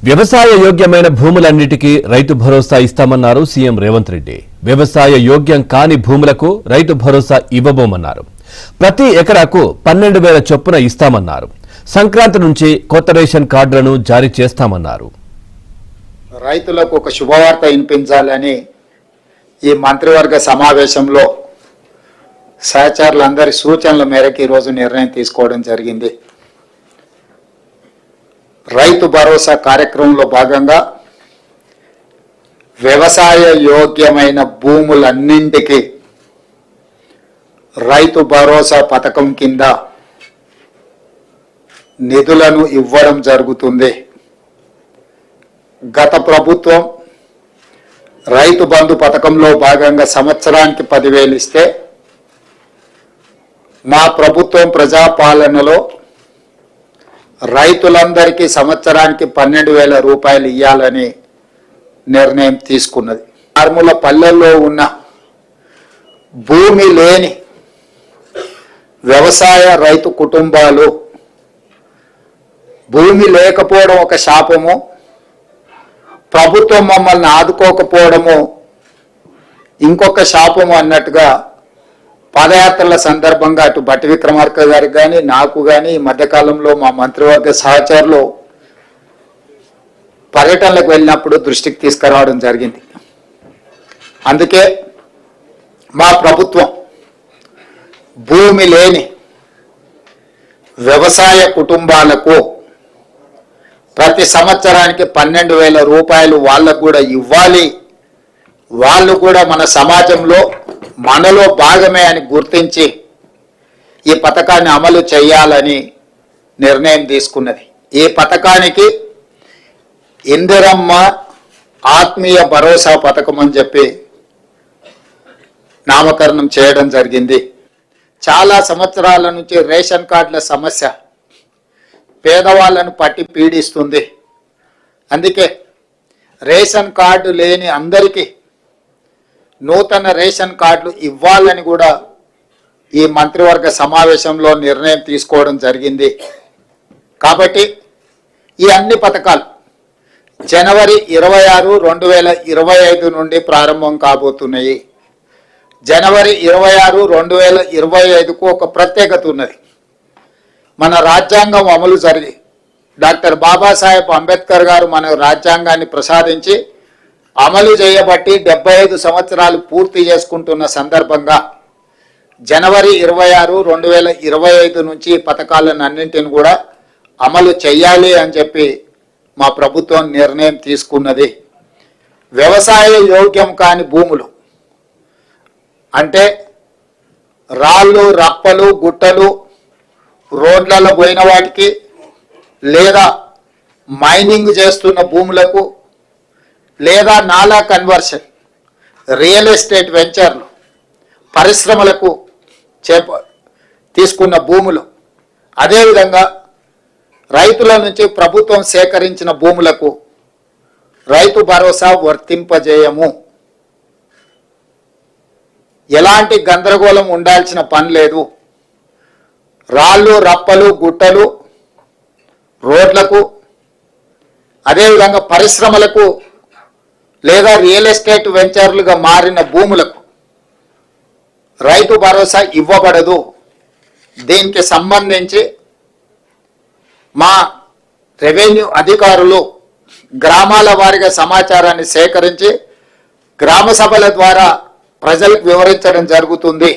వ్యవసాయ యోగ్యమైన భూములన్నిటికీ రైతు భరోసా ఇస్తామన్నారు సీఎం రేవంత్ రెడ్డి. వ్యవసాయ యోగ్యం కాని భూములకు రైతు భరోసా ఇవ్వబోమన్నారు. ప్రతి ఎకరాకు 12,000 చొప్పున ఇస్తామన్నారు. సంక్రాంతి నుంచి కొత్త రేషన్ కార్డులను జారీ చేస్తామన్నారు. రైతులకు ఒక శుభవార్త వినిపించాలని ఈ మంత్రివర్గ సమావేశంలో సహచరులందరి సూచనల మేరకు ఈరోజు నిర్ణయం తీసుకోవడం జరిగింది. రైతు భరోసా కార్యక్రమంలో భాగంగా వ్యవసాయ యోగ్యమైన భూములన్నింటికి రైతు భరోసా పథకం కింద నిధులను ఇవ్వడం జరుగుతుంది. గత ప్రభుత్వం రైతు బంధు పథకంలో భాగంగా సంవత్సరానికి 10,000 ఇస్తే మా ప్రభుత్వం ప్రజాపాలనలో రైతులందరికీ సంవత్సరానికి 12,000 రూపాయలు ఇవ్వాలని నిర్ణయం తీసుకున్నది. మారుమూల పల్లెల్లో ఉన్న భూమి లేని వ్యవసాయ రైతు కుటుంబాలు భూమి లేకపోవడం ఒక శాపము, ప్రభుత్వం మమ్మల్ని ఆదుకోకపోవడము ఇంకొక శాపము అన్నట్టుగా పాదయాత్రల సందర్భంగా అటు భట్టి విక్రమార్క గారికి కానీ నాకు కానీ ఈ మధ్యకాలంలో మా మంత్రివర్గ సహచరులు పర్యటనలకు వెళ్ళినప్పుడు దృష్టికి తీసుకురావడం జరిగింది. అందుకే మా ప్రభుత్వం భూమి లేని వ్యవసాయ కుటుంబాలకు ప్రతి సంవత్సరానికి 12,000 రూపాయలు వాళ్ళకు కూడా ఇవ్వాలి, వాళ్ళు కూడా మన సమాజంలో మనలో భాగమే అని గుర్తించి ఈ పథకాన్ని అమలు చేయాలని నిర్ణయం తీసుకున్నది. ఈ పథకానికి ఇందిరమ్మ ఆత్మీయ భరోసా పథకం అని చెప్పి నామకరణం చేయడం జరిగింది. చాలా సంవత్సరాల నుంచి రేషన్ కార్డుల సమస్య పేదవాళ్ళను పట్టి పీడిస్తుంది. అందుకే రేషన్ కార్డు లేని అందరికీ నూతన రేషన్ కార్డులు ఇవ్వాలని కూడా ఈ మంత్రివర్గ సమావేశంలో నిర్ణయం తీసుకోవడం జరిగింది. కాబట్టి ఈ అన్ని పథకాలు జనవరి 26, 2025 నుండి ప్రారంభం కాబోతున్నాయి. జనవరి 26, 2025కు ఒక ప్రత్యేకత ఉన్నది. మన రాజ్యాంగం అమలు జరిగి డాక్టర్ బాబాసాహెబ్ అంబేద్కర్ గారు మన రాజ్యాంగాన్ని ప్రసాదించి అమలు చేయబట్టి 75 సంవత్సరాలు పూర్తి చేసుకుంటున్న సందర్భంగా జనవరి 26, 2025 నుంచి పథకాలను అన్నింటిని కూడా అమలు చేయాలి అని చెప్పి మా ప్రభుత్వం నిర్ణయం తీసుకున్నది. వ్యవసాయ యోగ్యం కాని భూములు అంటే రాళ్ళు, రప్పలు, గుట్టలు, రోడ్లలో పోయిన వాటికి లేదా మైనింగ్ చేస్తున్న భూములకు లేదా నాలా కన్వర్షన్, రియల్ ఎస్టేట్ వెంచర్లు, పరిశ్రమలకు తీసుకున్న భూములు, అదేవిధంగా రైతుల నుంచి ప్రభుత్వం సేకరించిన భూములకు రైతు భరోసా వర్తింపజేయము. ఎలాంటి గందరగోళం ఉండాల్సిన పని లేదు. రాళ్ళు, రప్పలు, గుట్టలు, రోడ్లకు, అదేవిధంగా పరిశ్రమలకు లేదా రియల్ ఎస్టేట్ వెంచర్లుగా మారిన భూములకు రైతు భరోసా ఇవ్వబడదు. దీనికి సంబంధించి మా రెవెన్యూ అధికారులు గ్రామాల వారీగా సమాచారాన్ని సేకరించి గ్రామ సభల ద్వారా ప్రజలకు వివరించడం జరుగుతుంది.